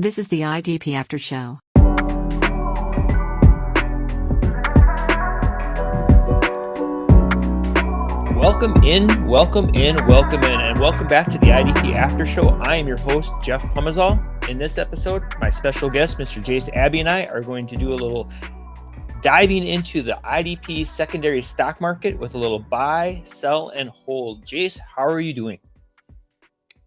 This is the IDP After Show. Welcome in, and welcome back to the IDP After Show. I am your host, Jeff Pomazal. In this episode, my special guest, Mr. Jase Abbey, and I are going to do a little diving into the IDP secondary stock market with a little buy, sell, and hold. Jase, how are you doing?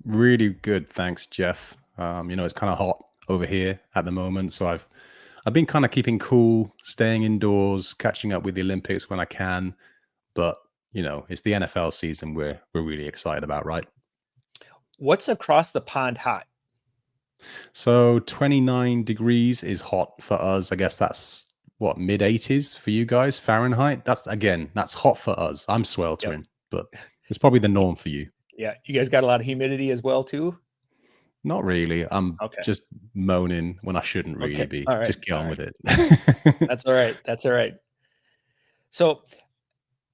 Really good, thanks, Jeff. It's kind of hot over here at the moment, so I've been kind of keeping cool, staying indoors, catching up with the Olympics when I can. But it's the NFL season we're really excited about, right? What's across the pond hot? So 29 degrees is hot for us. I guess that's what, mid 80s for you guys, Fahrenheit. That's hot for us. I'm sweltering, but it's probably the norm for you. Yeah, you guys got a lot of humidity as well too? Not really. I'm just moaning when I shouldn't really be. All right. Just get on with it. That's all right. So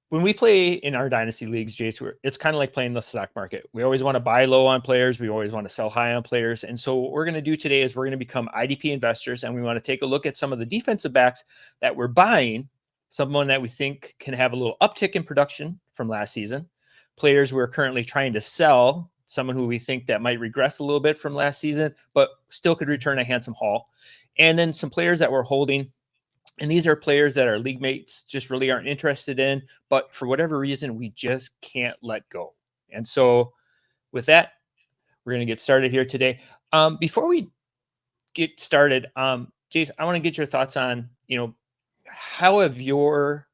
when we play in our dynasty leagues, Jase, it's kind of like playing the stock market. We always want to buy low on players. We always want to sell high on players. And so what we're going to do today is we're going to become IDP investors, and we want to take a look at some of the defensive backs that we're buying, someone that we think can have a little uptick in production from last season, players we're currently trying to sell, someone who we think that might regress a little bit from last season, but still could return a handsome haul, and then some players that we're holding. And these are players that our league mates just really aren't interested in, but for whatever reason, we just can't let go. And so with that, we're going to get started here today. Before we get started, Jase, I want to get your thoughts on, how have your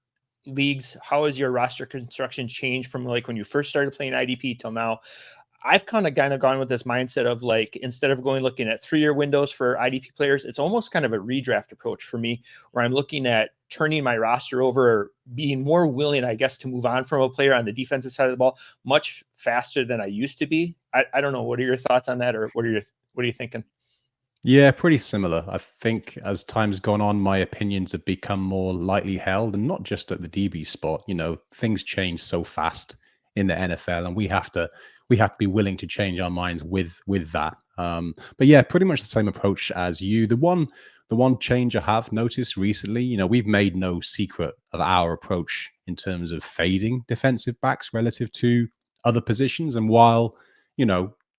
leagues, how has your roster construction changed from like when you first started playing IDP till now? I've kind of gone with this mindset of like, instead of looking at 3-year windows for IDP players, it's almost kind of a redraft approach for me, where I'm looking at turning my roster over, or being more willing, I guess, to move on from a player on the defensive side of the ball much faster than I used to be. I don't know. What are your thoughts on that? Or what are you thinking? Yeah, pretty similar. I think as time's gone on, my opinions have become more lightly held, and not just at the DB spot. Things change so fast in the NFL, and we have to be willing to change our minds with that. But yeah, pretty much the same approach as you. The one change I have noticed recently, we've made no secret of our approach in terms of fading defensive backs relative to other positions. And while,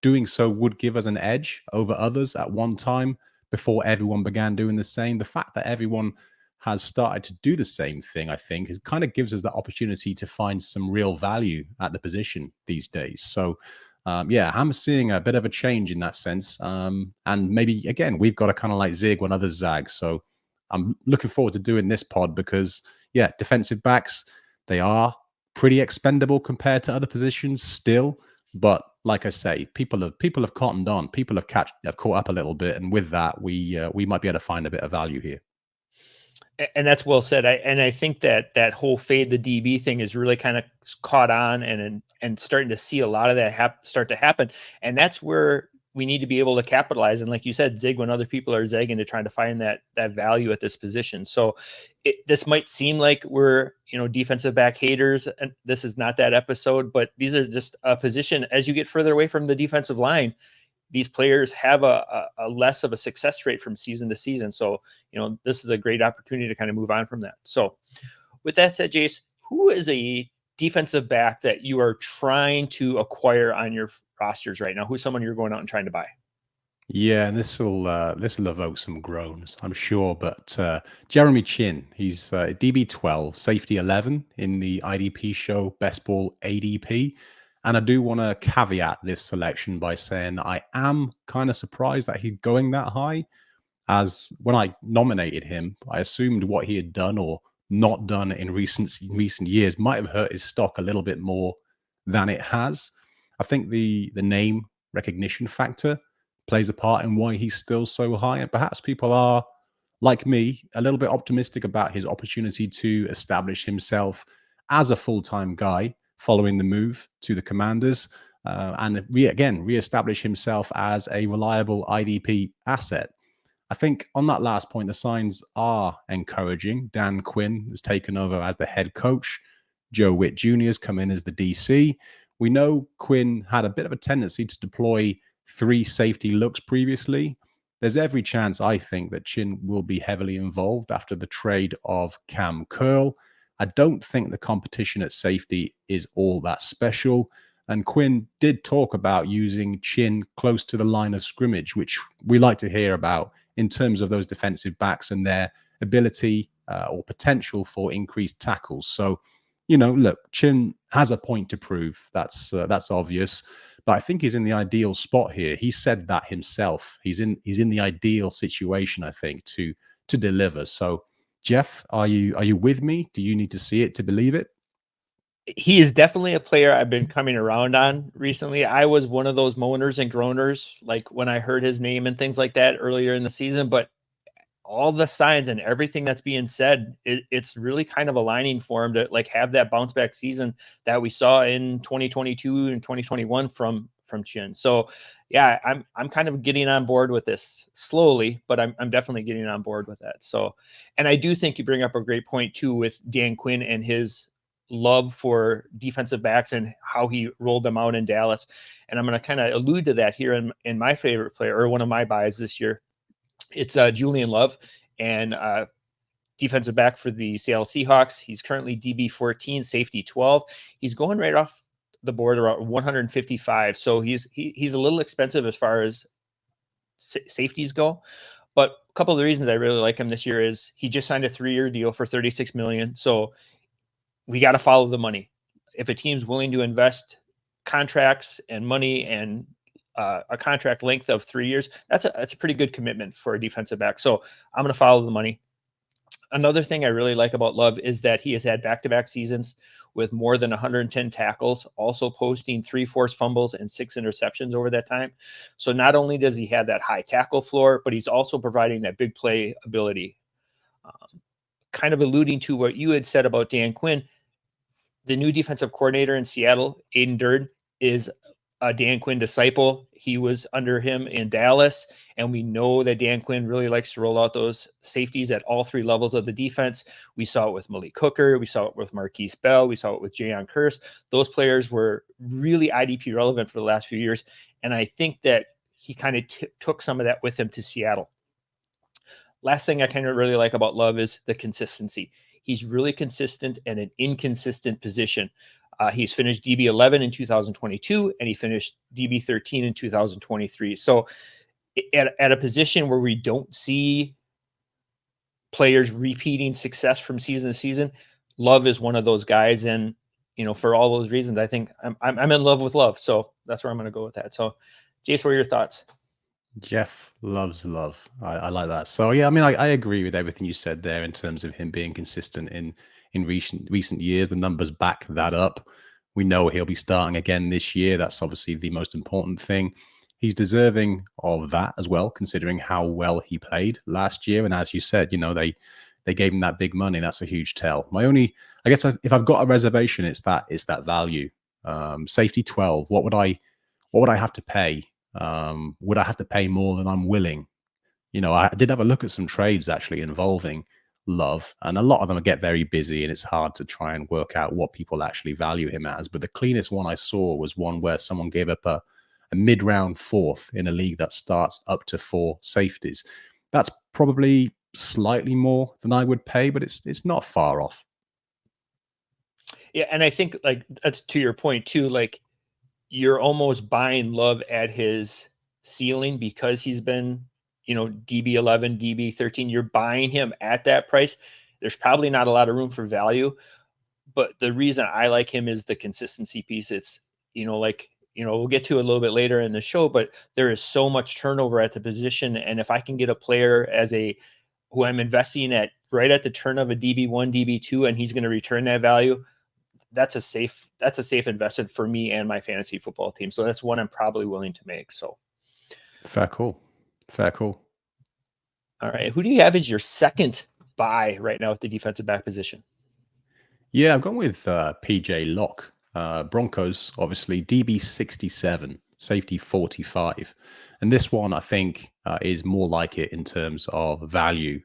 doing so would give us an edge over others at one time before everyone began doing the same, the fact that everyone has started to do the same thing, I think, it kind of gives us the opportunity to find some real value at the position these days. So, I'm seeing a bit of a change in that sense. And maybe, again, we've got to kind of like zig when others zag. So I'm looking forward to doing this pod because, defensive backs, they are pretty expendable compared to other positions still. But like I say, people have cottoned on. People have caught up a little bit. And with that, we might be able to find a bit of value here. And that's well said. I think that whole fade the DB thing is really kind of caught on and starting to see a lot of that start to happen. And that's where we need to be able to capitalize. And like you said, zig when other people are zagging to trying to find that value at this position. So this might seem like we're, defensive back haters, and this is not that episode, but these are just a position as you get further away from the defensive line, these players have a less of a success rate from season to season. So, this is a great opportunity to kind of move on from that. So with that said, Jase, who is a defensive back that you are trying to acquire on your rosters right now? Who's someone you're going out and trying to buy? Yeah, and this will evoke some groans, I'm sure. But Jeremy Chinn, he's DB 12, safety 11 in the IDP show Best Ball ADP. And I do want to caveat this selection by saying I am kind of surprised that he's going that high, as when I nominated him, I assumed what he had done or not done in recent years might have hurt his stock a little bit more than it has. I think the name recognition factor plays a part in why he's still so high. And perhaps people are, like me, a little bit optimistic about his opportunity to establish himself as a full-time guy following the move to the Commanders, and reestablish himself as a reliable IDP asset. I think on that last point, the signs are encouraging. Dan Quinn has taken over as the head coach. Joe Witt Jr. has come in as the DC. We know Quinn had a bit of a tendency to deploy 3 safety looks previously. there's every chance, I think, that Chinn will be heavily involved after the trade of Cam Curl. I don't think the competition at safety is all that special. And Quinn did talk about using Chinn close to the line of scrimmage, which we like to hear about in terms of those defensive backs and their ability or potential for increased tackles. So, look, Chinn has a point to prove. That's obvious. But I think he's in the ideal spot here. He said that himself. He's in the ideal situation, I think, to deliver. So, Jeff, are you with me? Do you need to see it to believe it? He is definitely a player I've been coming around on recently. I was one of those moaners and groaners, like when I heard his name and things like that earlier in the season. But all the signs and everything that's being said, it's really kind of aligning for him to like have that bounce back season that we saw in 2022 and 2021 from Chinn. So yeah, I'm kind of getting on board with this slowly, but I'm definitely getting on board with that. So, and I do think you bring up a great point too with Dan Quinn and his love for defensive backs and how he rolled them out in Dallas. And I'm going to kind of allude to that here in my favorite player, or one of my buys this year. It's Julian Love, and defensive back for the Seattle Seahawks. He's currently DB 14, safety 12. He's going right off the board around 155. So he's a little expensive as far as safeties go. But a couple of the reasons I really like him this year is he just signed a 3-year deal for $36 million. So we got to follow the money. If a team's willing to invest contracts and money and a contract length of 3 years, that's a pretty good commitment for a defensive back. So I'm going to follow the money. Another thing I really like about Love is that he has had back-to-back seasons with more than 110 tackles, also posting 3 forced fumbles and 6 interceptions over that time. So not only does he have that high tackle floor, but he's also providing that big play ability. Kind of alluding to what you had said about Dan Quinn, the new defensive coordinator in Seattle, Aiden Durd, is a Dan Quinn disciple. He was under him in Dallas, and we know that Dan Quinn really likes to roll out those safeties at all 3 levels of the defense. We saw it with Malik Hooker. We saw it with Marquise Bell. We saw it with Jayon Curse. Those players were really IDP relevant for the last few years, and I think that he kind of took some of that with him to Seattle. Last thing I kind of really like about Love is the consistency. He's really consistent in an inconsistent position. He's finished DB 11 in 2022, and he finished DB 13 in 2023. So at a position where we don't see players repeating success from season to season, Love is one of those guys. And, for all those reasons, I think I'm in love with Love. So that's where I'm going to go with that. So Jase, what are your thoughts? Jeff loves Love. I like that. So yeah, I mean, I agree with everything you said there in terms of him being consistent in recent years. The numbers back that up. We know he'll be starting again this year. That's obviously the most important thing. He's deserving of that as well, considering how well he played last year. And as you said, they gave him that big money. That's a huge tell. I guess if I've got a reservation, it's that value. Safety 12. What would I have to pay? Would I have to pay more than I'm willing? I did have a look at some trades actually involving Love, and a lot of them get very busy, and it's hard to try and work out what people actually value him as. But the cleanest one I saw was one where someone gave up a mid-round 4th in a league that starts up to 4 safeties. That's probably slightly more than I would pay, but it's not far off. Yeah, and I think like that's to your point too. Like you're almost buying Love at his ceiling because he's been, DB 11, DB 13. You're buying him at that price. There's probably not a lot of room for value, but the reason I like him is the consistency piece. It's, we'll get to a little bit later in the show, but there is so much turnover at the position. And if I can get a player who I'm investing at right at the turn of a DB1, DB2, and he's going to return that value, that's a safe investment for me and my fantasy football team. So that's one I'm probably willing to make. So fair call. All right. Who do you have as your second buy right now at the defensive back position? Yeah, I've gone with PJ Locke. Broncos, obviously, DB 67, safety 45. And this one, I think, is more like it in terms of value.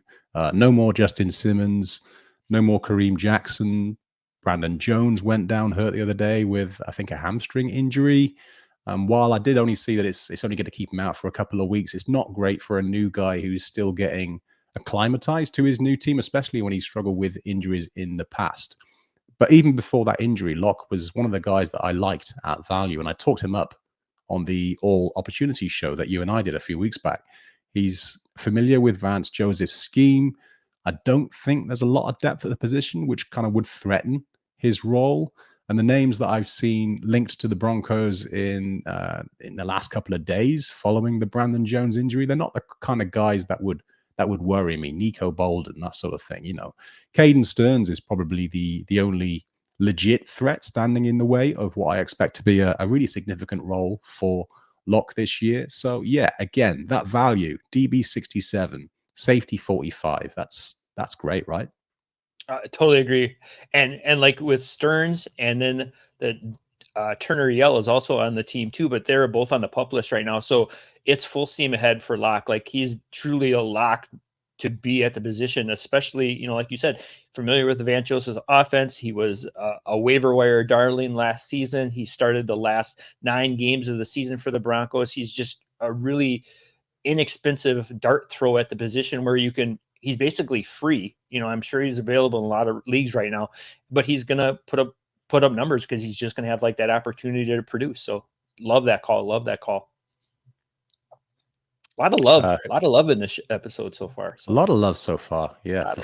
No more Justin Simmons, no more Kareem Jackson. Brandon Jones went down hurt the other day with, I think, a hamstring injury. While I did only see that it's only going to keep him out for a couple of weeks, it's not great for a new guy who's still getting acclimatized to his new team, especially when he struggled with injuries in the past. But even before that injury, Locke was one of the guys that I liked at value, and I talked him up on the All Opportunity show that you and I did a few weeks back. He's familiar with Vance Joseph's scheme. I don't think there's a lot of depth at the position, which kind of would threaten his role. And the names that I've seen linked to the Broncos in the last couple of days following the Brandon Jones injury, they're not the kind of guys that would worry me. Nico Bolden, that sort of thing. Caden Stearns is probably the only legit threat standing in the way of what I expect to be a really significant role for Locke this year. So yeah, again, that value, DB 67, safety 45. That's great, right? I totally agree. And like with Stearns, and then the Turner Yell is also on the team too, but they're both on the pup list right now. So it's full steam ahead for Locke. Like, he's truly a lock to be at the position, especially, like you said, familiar with the Vance Joseph's offense. He was a waiver wire darling last season. He started the last 9 games of the season for the Broncos. He's just a really inexpensive dart throw at the position where he's basically free. I'm sure he's available in a lot of leagues right now, but he's going to put up numbers because he's just going to have like that opportunity to produce. So love that call. A lot of love in this episode so far. So. A lot of love so far. Yeah, for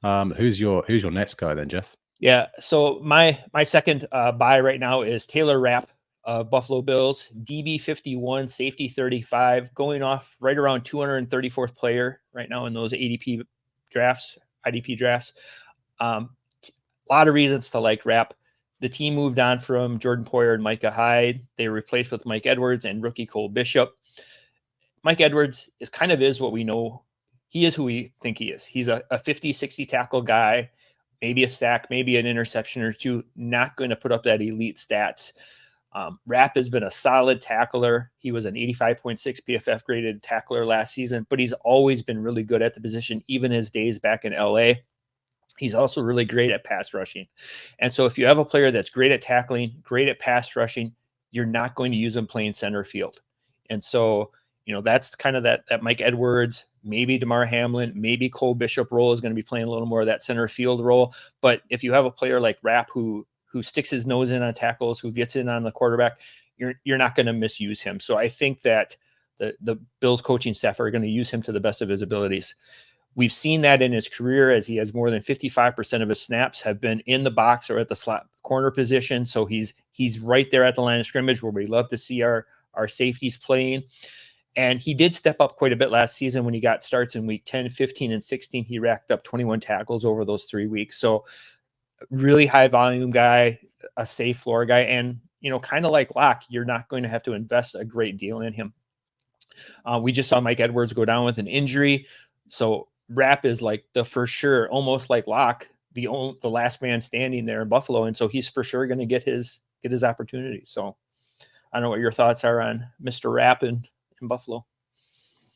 sure. Who's your next guy then, Jeff? Yeah. So my second buy right now is Taylor Rapp of Buffalo Bills, DB 51, safety 35, going off right around 234th player right now in those IDP drafts. A lot of reasons to like Rapp. The team moved on from Jordan Poyer and Micah Hyde. They were replaced with Mike Edwards and rookie Cole Bishop. Mike Edwards is what we know. He is who we think he is. He's a 50, 60 tackle guy, maybe a sack, maybe an interception or two, not going to put up that elite stats. Rapp has been a solid tackler. He was an 85.6 PFF graded tackler last season, but he's always been really good at the position, even his days back in LA. He's also really great at pass rushing. And so if you have a player that's great at tackling, great at pass rushing, you're not going to use him playing center field. And so, that's kind of that Mike Edwards, maybe DeMar Hamlin, maybe Cole Bishop role is going to be playing a little more of that center field role. But if you have a player like Rapp who sticks his nose in on tackles, who gets in on the quarterback, you're not going to misuse him. So I think that the Bills coaching staff are going to use him to the best of his abilities. We've seen that in his career, as he has more than 55% of his snaps have been in the box or at the slot corner position. So he's right there at the line of scrimmage where we love to see our safeties playing. And he did step up quite a bit last season when he got starts in week 10, 15, and 16. He racked up 21 tackles over those 3 weeks. So really high volume guy, a safe floor guy. And, kind of like Locke, you're not going to have to invest a great deal in him. We just saw Mike Edwards go down with an injury. So Rapp is like the for sure, almost like Locke, the last man standing there in Buffalo. And so he's for sure going to get his opportunity. So I don't know what your thoughts are on Mr. Rapp in Buffalo.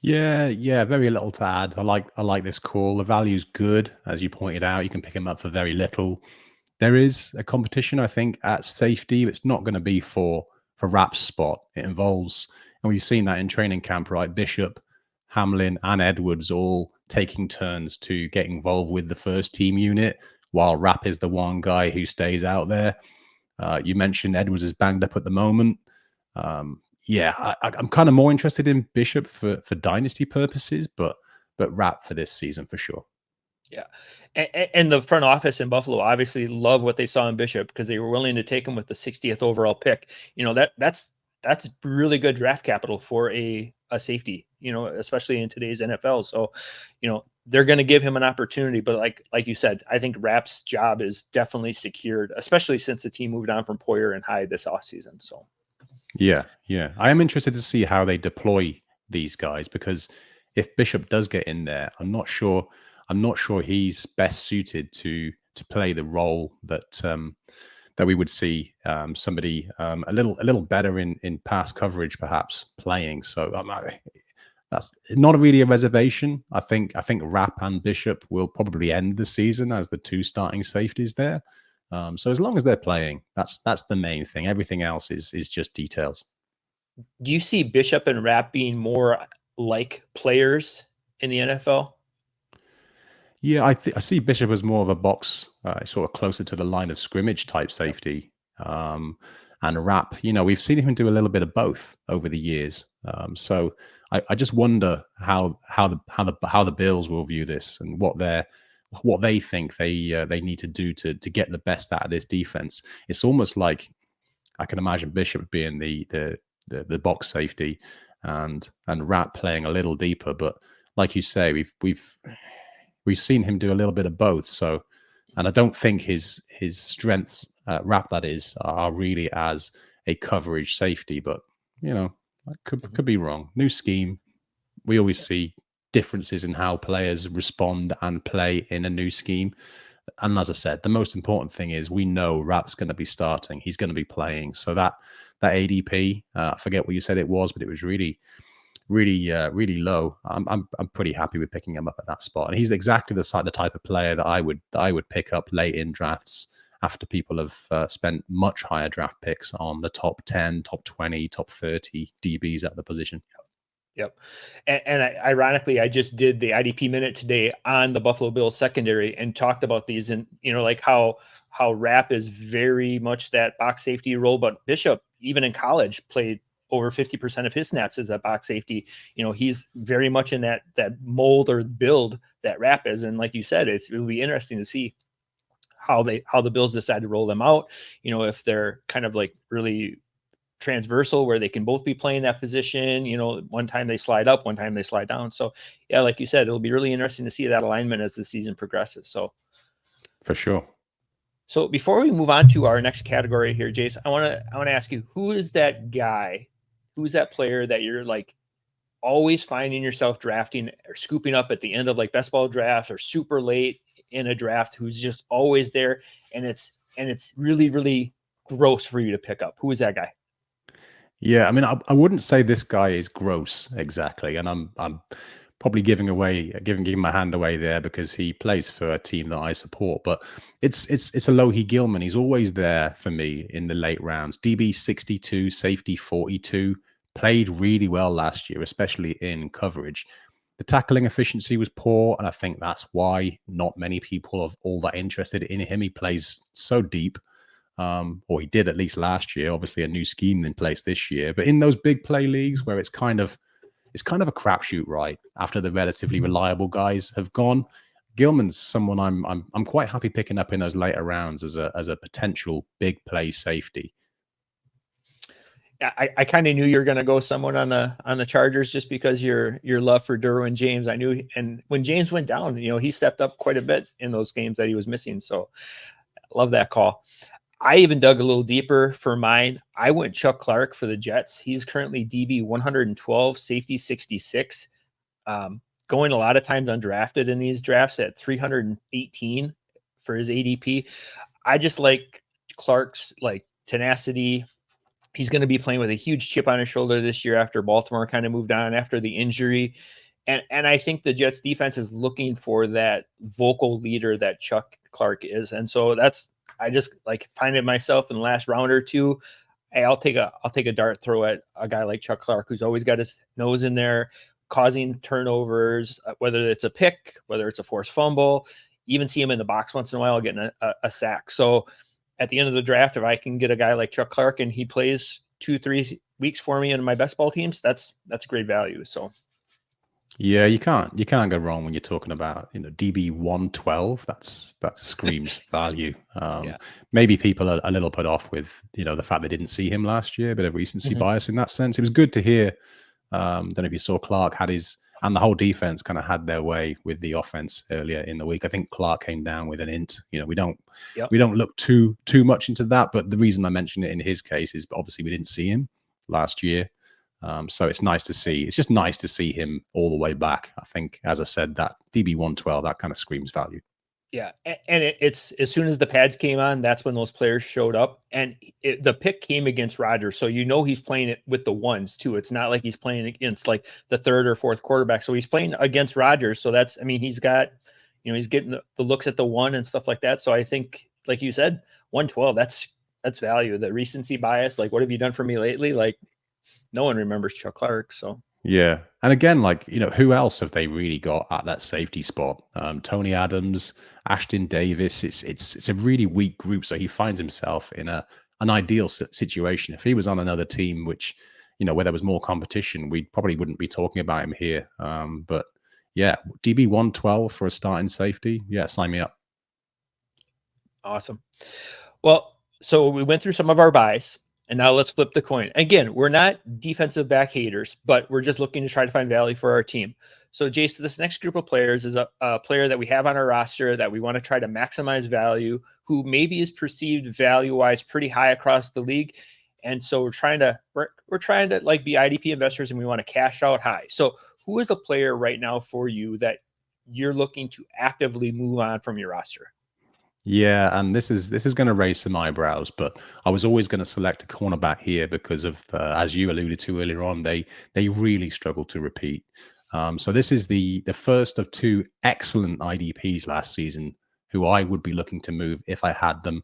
Yeah, very little to add. I like this call. The value's good, as you pointed out. You can pick him up for very little. There is a competition, I think, at safety. It's not going to be for Rapp's spot. It involves, and we've seen that in training camp, right? Bishop, Hamlin, and Edwards all taking turns to get involved with the first team unit, while Rapp is the one guy who stays out there. You mentioned Edwards is banged up at the moment. I'm kind of more interested in Bishop for dynasty purposes, but Rapp for this season for sure. Yeah. And the front office in Buffalo obviously love what they saw in Bishop because they were willing to take him with the 60th overall pick. That's really good draft capital for a safety, especially in today's NFL. So, they're going to give him an opportunity, but like you said, I think Rapp's job is definitely secured, especially since the team moved on from Poyer and Hyde this offseason. So. Yeah. I am interested to see how they deploy these guys, because if Bishop does get in there, I'm not sure he's best suited to play the role that we would see somebody a little better in pass coverage perhaps playing. So that's not really a reservation. I think Rapp and Bishop will probably end the season as the two starting safeties there. So as long as they're playing, that's the main thing. Everything else is just details. Do you see Bishop and Rapp being more like players in the NFL? Yeah, I see Bishop as more of a box, sort of closer to the line of scrimmage type safety. And Rapp, we've seen him do a little bit of both over the years. So I just wonder how the Bills will view this and what they think they need to do to get the best out of this defense. It's almost like I can imagine Bishop being the box safety and Rapp playing a little deeper. But like you say, we've seen him do a little bit of both. So, and I don't think his strengths, Rapp that is, are really as a coverage safety. But I could be wrong. New scheme. We always see differences in how players respond and play in a new scheme. And as I said, the most important thing is we know Rapp's going to be starting. He's going to be playing. So that ADP, I forget what you said it was, but it was really low. I'm pretty happy with picking him up at that spot. And he's exactly the type of player that I would pick up late in drafts after people have spent much higher draft picks on the top 10, top 20, top 30 DBs at the position. Yep. And ironically, I just did the IDP minute today on the Buffalo Bills secondary and talked about these, and like how Rapp is very much that box safety role, but Bishop, even in college, played over 50% of his snaps as a box safety. He's very much in that mold or build that Rapp is. And like you said, it'll be interesting to see how the Bills decide to roll them out. If they're kind of like really transversal where they can both be playing that position, one time they slide up, one time they slide down. So yeah, like you said, it'll be really interesting to see that alignment as the season progresses. So for sure. So before we move on to our next category here, Jase, I want to ask you, who is that guy? Who's that player that you're like always finding yourself drafting or scooping up at the end of like best ball drafts or super late in a draft, who's just always there, and it's really, really gross for you to pick up? Who is that guy? Yeah, I mean, I wouldn't say this guy is gross exactly, and I'm probably giving my hand away there because he plays for a team that I support. But it's Alohi Gilman. He's always there for me in the late rounds. DB 62, safety 42. Played really well last year, especially in coverage. The tackling efficiency was poor, and I think that's why not many people are all that interested in him. He plays so deep. Or he did at least last year. Obviously, a new scheme in place this year. But in those big play leagues where it's kind of a crapshoot, right? After the relatively reliable guys have gone, Gilman's someone I'm quite happy picking up in those later rounds as a potential big play safety. Yeah, I kind of knew you were going to go someone on the Chargers just because your love for Derwin James. I knew, and when James went down, he stepped up quite a bit in those games that he was missing. So, love that call. I even dug a little deeper for mine. I went Chuck Clark for the Jets. He's currently DB 112, safety 66. Going a lot of times undrafted in these drafts at 318 for his ADP. I just like Clark's tenacity. He's going to be playing with a huge chip on his shoulder this year after Baltimore kind of moved on after the injury. And I think the Jets defense is looking for that vocal leader that Chuck Clark is. And so I just finding myself in the last round or two. Hey, I'll take a dart throw at a guy like Chuck Clark, who's always got his nose in there, causing turnovers, whether it's a pick, whether it's a forced fumble, even see him in the box once in a while getting a sack. So at the end of the draft, if I can get a guy like Chuck Clark and he plays 2-3 weeks for me in my best ball teams, that's great value. So. Yeah, you can't go wrong when you're talking about DB 112. That screams value. Maybe people are a little put off with the fact they didn't see him last year, a bit of recency bias in that sense. It was good to hear. Don't know if you saw Clark and the whole defense kind of had their way with the offense earlier in the week. I think Clark came down with an int. We don't look too much into that, but the reason I mentioned it in his case is obviously we didn't see him last year. So it's nice to see. It's just nice to see him all the way back. I think, as I said, that DB 112, that kind of screams value. Yeah, and it's as soon as the pads came on, that's when those players showed up. And the pick came against Rodgers, so he's playing it with the ones too. It's not like he's playing against like the third or fourth quarterback. So he's playing against Rodgers. So he's got, he's getting the looks at the one and stuff like that. So I think like you said, 112, that's value. The recency bias, like, what have you done for me lately? Like, no one remembers Chuck Clark. So Yeah. And again, like, who else have they really got at that safety spot? Tony Adams, Ashton Davis. It's a really weak group. So he finds himself in an ideal situation. If he was on another team, which, where there was more competition, we probably wouldn't be talking about him here. But yeah, DB 112 for a starting safety. Yeah, sign me up. awesome. Well, so we went through some of our buys. And now let's flip the coin. Again, we're not defensive back haters, but we're just looking to try to find value for our team. So, Jase, this next group of players is a player that we have on our roster that we want to try to maximize value, who maybe is perceived value-wise pretty high across the league. And so we're trying to like be IDP investors, and we want to cash out high. So who is a player right now for you that you're looking to actively move on from your roster? Yeah, and this is going to raise some eyebrows, but I was always going to select a cornerback here because of, as you alluded to earlier on, they really struggle to repeat. So this is the first of two excellent IDPs last season who I would be looking to move if I had them.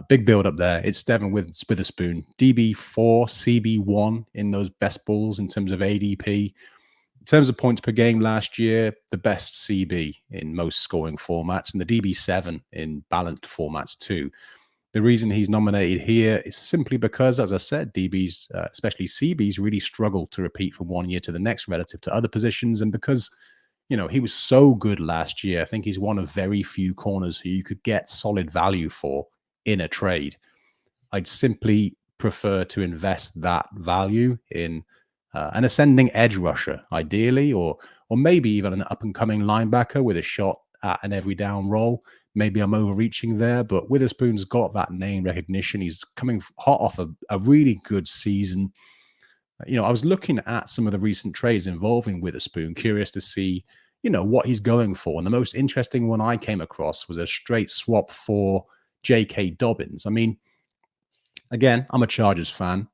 Big build up there. It's Devon Witherspoon, DB4, CB1 in those best balls in terms of ADP. In terms of points per game last year, the best CB in most scoring formats, and the DB7 in balanced formats too. The reason he's nominated here is simply because, as I said, DBs, especially CBs, really struggle to repeat from one year to the next relative to other positions. And because, he was so good last year, I think he's one of very few corners who you could get solid value for in a trade. I'd simply prefer to invest that value in an ascending edge rusher, ideally, or maybe even an up-and-coming linebacker with a shot at an every down role. Maybe I'm overreaching there, but Witherspoon's got that name recognition. He's coming hot off a really good season. I was looking at some of the recent trades involving Witherspoon, curious to see, what he's going for. And the most interesting one I came across was a straight swap for J.K. Dobbins. I mean, again, I'm a Chargers fan,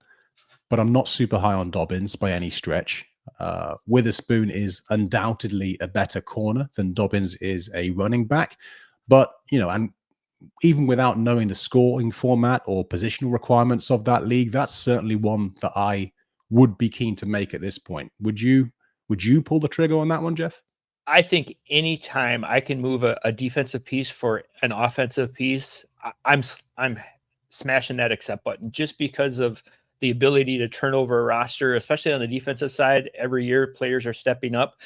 but I'm not super high on Dobbins by any stretch. Witherspoon is undoubtedly a better corner than Dobbins is a running back. But, and even without knowing the scoring format or positional requirements of that league, that's certainly one that I would be keen to make at this point. Would you pull the trigger on that one, Jeff? I think anytime I can move a defensive piece for an offensive piece, I'm smashing that accept button, just because of the ability to turn over a roster, especially on the defensive side. Every year players are stepping up.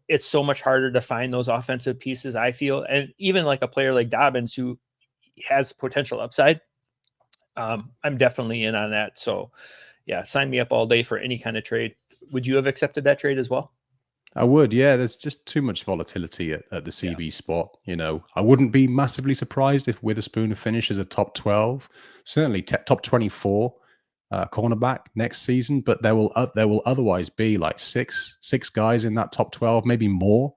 It's so much harder to find those offensive pieces, I feel. And even like a player like Dobbins, who has potential upside, I'm definitely in on that. So yeah, sign me up all day for any kind of trade. Would you have accepted that trade as well? I would, yeah. There's just too much volatility at the CB spot. I wouldn't be massively surprised if Witherspoon finishes a top 12, certainly top 24 cornerback next season. But there will otherwise be like six guys in that top 12, maybe more,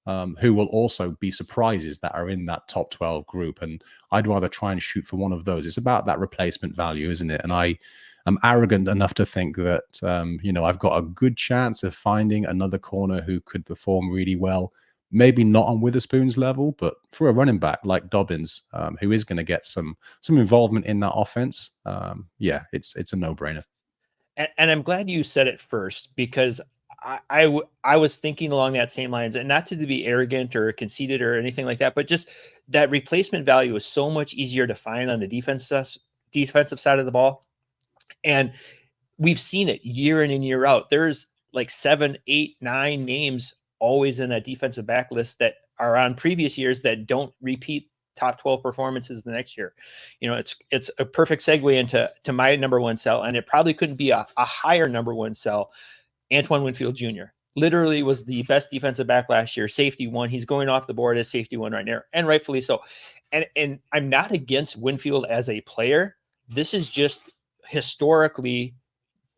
who will also be surprises that are in that top 12 group. And I'd rather try and shoot for one of those. It's about that replacement value, isn't it? And I'm arrogant enough to think that, I've got a good chance of finding another corner who could perform really well. Maybe not on Witherspoon's level, but for a running back like Dobbins, who is going to get some involvement in that offense, it's a no-brainer. And I'm glad you said it first, because I was thinking along that same lines, and not to be arrogant or conceited or anything like that, but just that replacement value is so much easier to find on the defensive side of the ball. And we've seen it year in and year out. There's like 7, 8, 9 names always in a defensive back list that are on previous years that don't repeat top 12 performances the next year. It's a perfect segue into my number one sell, and it probably couldn't be a higher number one sell. Antoine Winfield Jr. literally was the best defensive back last year, safety one. He's going off the board as safety one right now, and rightfully so. And I'm not against Winfield as a player. This is just historically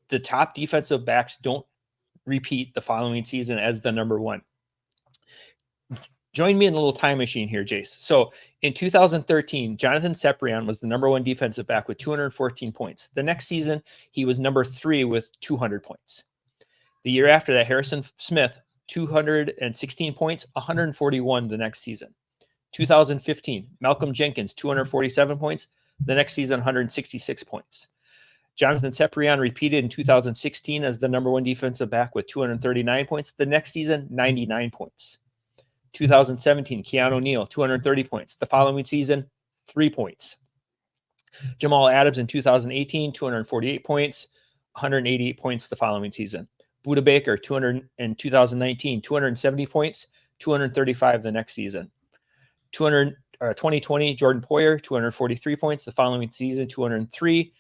the top defensive backs don't repeat the following season as the number one. Join me in a little time machine here, Jase. So in 2013, Jonathan Ceprian was the number one defensive back with 214 points. The next season, he was number 3 with 200 points. The year after that, Harrison Smith, 216 points, 141 the next season. 2015, Malcolm Jenkins, 247 points. The next season, 166 points. Jonathan Ceprian repeated in 2016 as the number 1 defensive back with 239 points. The next season, 99 points. 2017, Keanu Neal, 230 points. The following season, 3 points. Jamal Adams in 2018, 248 points, 188 points the following season. Budda Baker, 2019, 270 points, 235 the next season. 2020, Jordan Poyer, 243 points the following season, 203.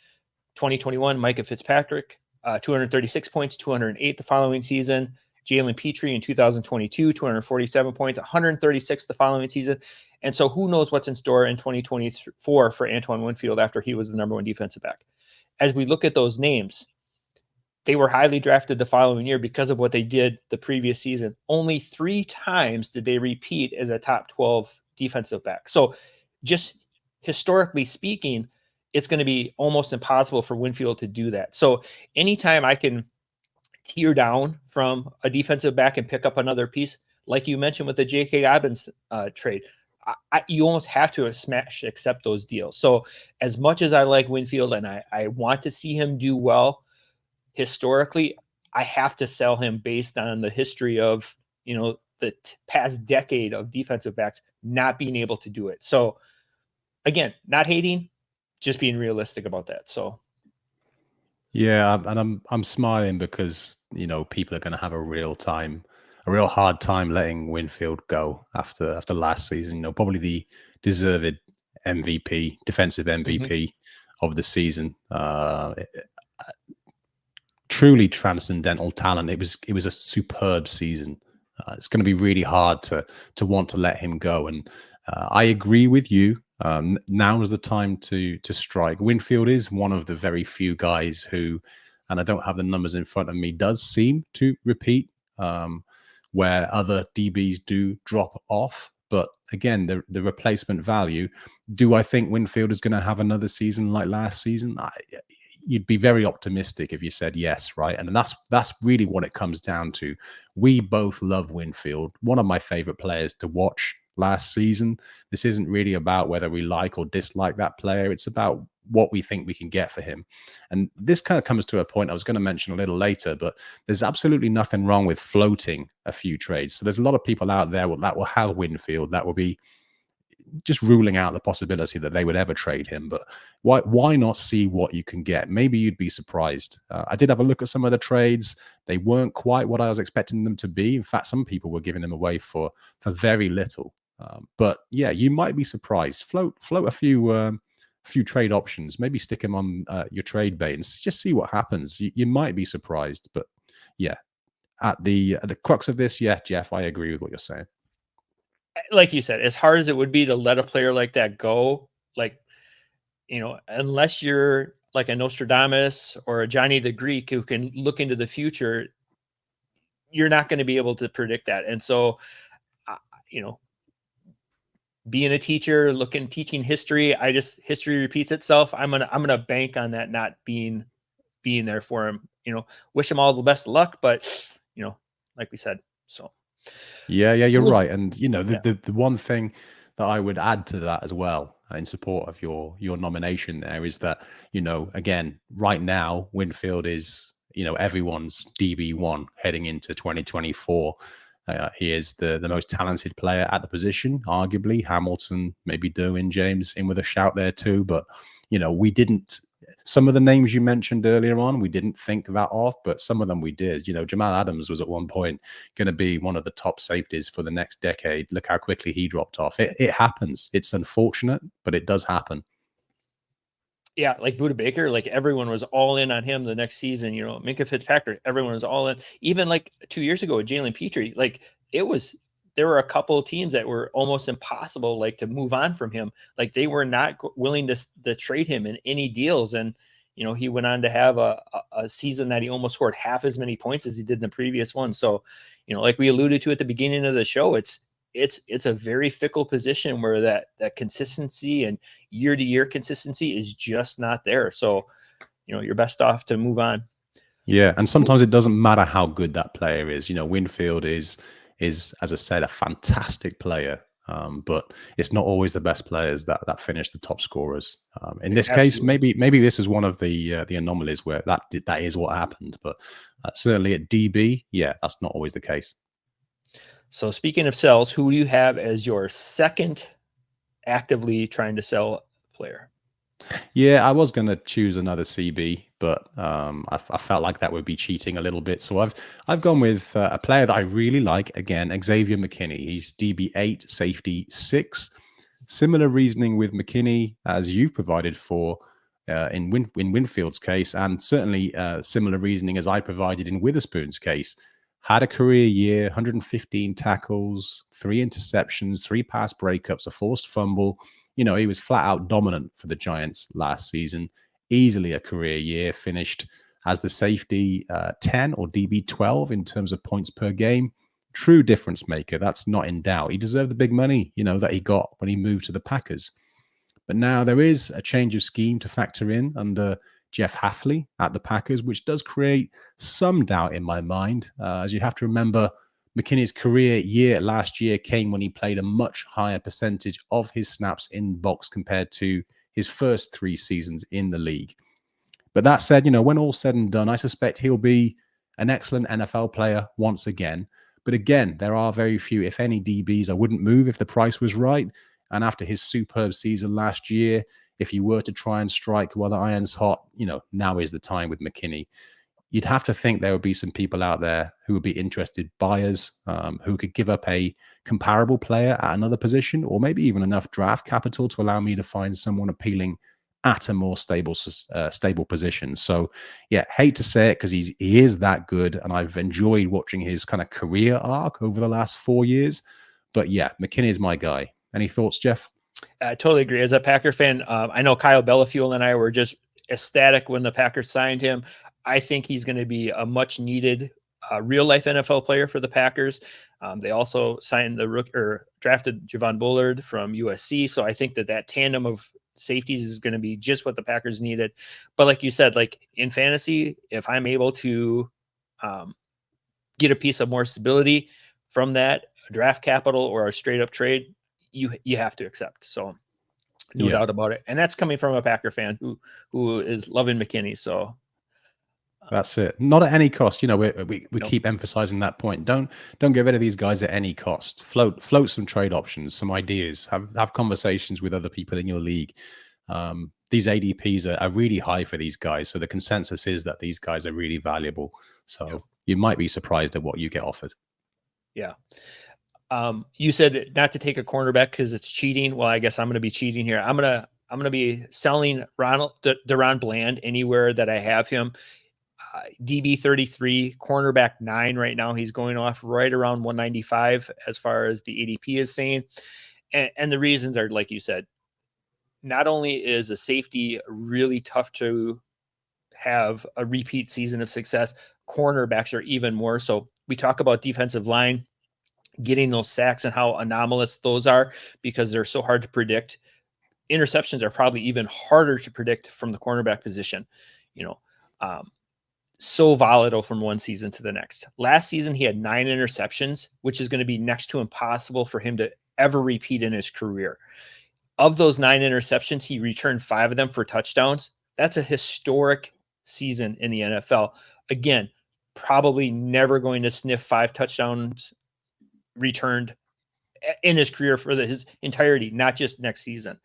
2021, Micah Fitzpatrick, 236 points, 208 the following season. Jalen Petrie in 2022, 247 points, 136 the following season. And so who knows what's in store in 2024 for Antoine Winfield after he was the number 1 defensive back. As we look at those names, they were highly drafted the following year because of what they did the previous season. Only 3 times did they repeat as a top 12 defensive back. So just historically speaking, it's going to be almost impossible for Winfield to do that. So anytime I can tear down from a defensive back and pick up another piece, like you mentioned with the J.K. Dobbins trade, you almost have to accept those deals. So as much as I like Winfield and I want to see him do well, historically, I have to sell him based on the history of, the past decade of defensive backs not being able to do it. So again, not hating, just being realistic about that. So yeah, and I'm smiling because people are going to have a real hard time letting Winfield go after last season. Probably the deserved MVP, defensive MVP of the season. Truly transcendental talent. It was a superb season. It's going to be really hard to want to let him go. And I agree with you. Now is the time to strike. Winfield is one of the very few guys who, and I don't have the numbers in front of me, does seem to repeat, where other DBs do drop off. But again, the replacement value, do I think Winfield is going to have another season like last season? You'd be very optimistic if you said yes, right? And that's really what it comes down to. We both love Winfield, one of my favorite players to watch last season. This isn't really about whether we like or dislike that player. It's about what we think we can get for him. And this kind of comes to a point I was going to mention a little later, but there's absolutely nothing wrong with floating a few trades. So there's a lot of people out there that will have Winfield that will be just ruling out the possibility that they would ever trade him. But why not see what you can get? Maybe you'd be surprised. I did have a look at some of the trades. They weren't quite what I was expecting them to be. In fact, some people were giving them away for very little. But yeah, you might be surprised. Float a few trade options. Maybe stick them on your trade bait and just see what happens. You might be surprised. But yeah, at the crux of this, yeah, Jeff, I agree with what you're saying. Like you said, as hard as it would be to let a player like that go, unless you're like a Nostradamus or a Johnny the Greek who can look into the future, you're not going to be able to predict that. And so, being a teacher, teaching history, history repeats itself. I'm gonna bank on that not being there for him. Wish him all the best of luck, but like we said, so. Yeah, you're right. And the one thing that I would add to that as well, in support of your nomination there, is that again, right now Winfield is everyone's DB1 heading into 2024. He is the most talented player at the position, arguably. Hamilton, maybe Derwin James in with a shout there too. But we didn't. Some of the names you mentioned earlier on, we didn't think that of, but some of them we did. Jamal Adams was at one point going to be one of the top safeties for the next decade. Look how quickly he dropped off. It happens. It's unfortunate, but it does happen. Yeah, like Budda Baker, like everyone was all in on him the next season. Minkah Fitzpatrick, everyone was all in. Even like 2 years ago with Jalen Petrie, there were a couple of teams that were almost impossible, to move on from him. Like they were not willing to trade him in any deals. And, he went on to have a season that he almost scored half as many points as he did in the previous one. So, like we alluded to at the beginning of the show, it's a very fickle position where that consistency and year-to-year consistency is just not there. So, you're best off to move on. Yeah. And sometimes it doesn't matter how good that player is. Winfield is, as I said, a fantastic player. But it's not always the best players that finish the top scorers. In this Absolutely. case, maybe this is one of the anomalies where that is what happened. But certainly at DB, yeah, that's not always the case. So speaking of sells, who do you have as your second actively trying to sell player? Yeah, I was going to choose another CB, but I felt like that would be cheating a little bit. So I've gone with a player that I really like. Again, Xavier McKinney. He's DB8, safety 6. Similar reasoning with McKinney as you've provided for in Winfield's case, and certainly similar reasoning as I provided in Witherspoon's case. Had a career year, 115 tackles, 3 interceptions, 3 pass breakups, a forced fumble. You know, he was flat out dominant for the Giants last season. Easily a career year, finished as the safety 10 or DB 12 in terms of points per game. True difference maker. That's not in doubt. He deserved the big money, you know, that he got when he moved to the Packers. But now there is a change of scheme to factor in under Jeff Hafley at the Packers, which does create some doubt in my mind, as you have to remember McKinney's career year last year came when he played a much higher percentage of his snaps in box compared to his first 3 seasons in the league. But that said, you know, when all's said and done, I suspect he'll be an excellent NFL player once again. But again, there are very few, if any, DBs I wouldn't move if the price was right. And after his superb season last year, if you were to try and strike while the iron's hot, you know, now is the time with McKinney. You'd have to think there would be some people out there who would be interested buyers who could give up a comparable player at another position, or maybe even enough draft capital to allow me to find someone appealing at a more stable position. So, yeah, hate to say it because he is that good, and I've enjoyed watching his kind of career arc over the last 4 years. But yeah, McKinney is my guy. Any thoughts, Jeff? I totally agree. As a Packer fan, I know Kyle Bellafuel and I were just ecstatic when the Packers signed him. I think he's going to be a much needed real-life NFL player for the Packers. They also signed drafted Javon Bullard from USC. So I think that tandem of safeties is going to be just what the Packers needed. But like you said, like in fantasy, if I'm able to get a piece of more stability from that draft capital or a straight up trade, you have to accept. So no doubt about it. And that's coming from a Packer fan who is loving McKinney. So that's it. Not at any cost. You know, we keep emphasizing that point. Don't get rid of these guys at any cost. Float some trade options, some ideas. Have conversations with other people in your league. These ADPs are really high for these guys. So the consensus is that these guys are really valuable. So you might be surprised at what you get offered. Yeah. You said not to take a cornerback because it's cheating. Well, I guess I'm going to be cheating here. I'm going to be selling Daron Bland anywhere that I have him. DB 33, cornerback 9 right now. He's going off right around 195 as far as the ADP is saying. And the reasons are, like you said, not only is a safety really tough to have a repeat season of success, cornerbacks are even more so. We talk about defensive line, getting those sacks and how anomalous those are because they're so hard to predict. Interceptions are probably even harder to predict from the cornerback position. You know, so volatile from one season to the next. Last season, he had 9 interceptions, which is going to be next to impossible for him to ever repeat in his career. Of those 9 interceptions, he returned 5 of them for touchdowns. That's a historic season in the NFL. Again, probably never going to sniff 5 touchdowns returned in his career for his entirety, not just next season.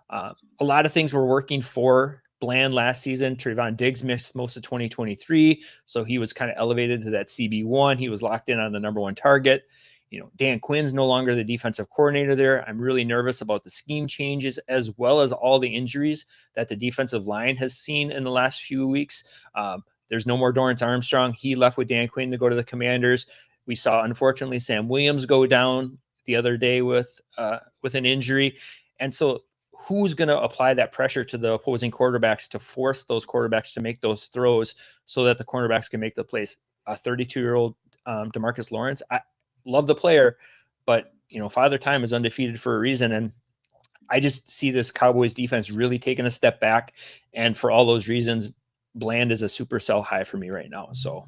A lot of things were working for Bland last season. Trayvon Diggs missed most of 2023, so he was kind of elevated to that CB1. He was locked in on the number 1 target. You know, Dan Quinn's no longer the defensive coordinator there. I'm really nervous about the scheme changes as well as all the injuries that the defensive line has seen in the last few weeks. There's no more Dorrance Armstrong. He left with Dan Quinn to go to the Commanders. We saw, unfortunately, Sam Williams go down the other day with an injury. And so who's going to apply that pressure to the opposing quarterbacks to force those quarterbacks to make those throws so that the cornerbacks can make the plays? A 32-year-old DeMarcus Lawrence, I love the player, but, you know, Father Time is undefeated for a reason. And I just see this Cowboys defense really taking a step back. And for all those reasons, Bland is a super sell high for me right now. So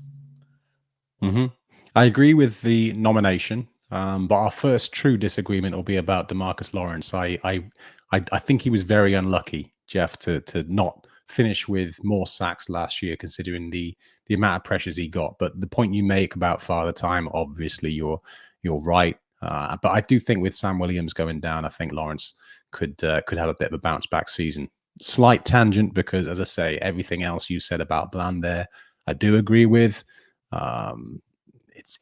I agree with the nomination. But our first true disagreement will be about DeMarcus Lawrence. I think he was very unlucky, Jeff, to not finish with more sacks last year, considering the amount of pressures he got. But the point you make about Father Time, obviously, you're right. But I do think with Sam Williams going down, I think Lawrence could have a bit of a bounce back season. Slight tangent, because as I say, everything else you said about Bland there, I do agree with.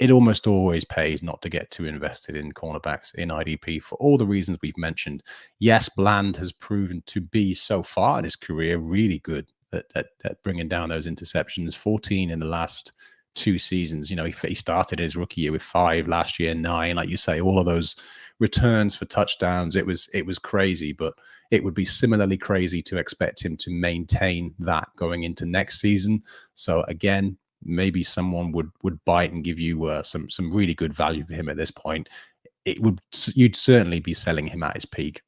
It almost always pays not to get too invested in cornerbacks in IDP for all the reasons we've mentioned. Yes, Bland has proven to be so far in his career really good at bringing down those interceptions. 14 in the last 2 seasons. You know, he started his rookie year with 5, last year 9. Like you say, all of those returns for touchdowns. It was crazy, but it would be similarly crazy to expect him to maintain that going into next season. So again, maybe someone would bite and give you some really good value for him at this point. You'd certainly be selling him at his peak.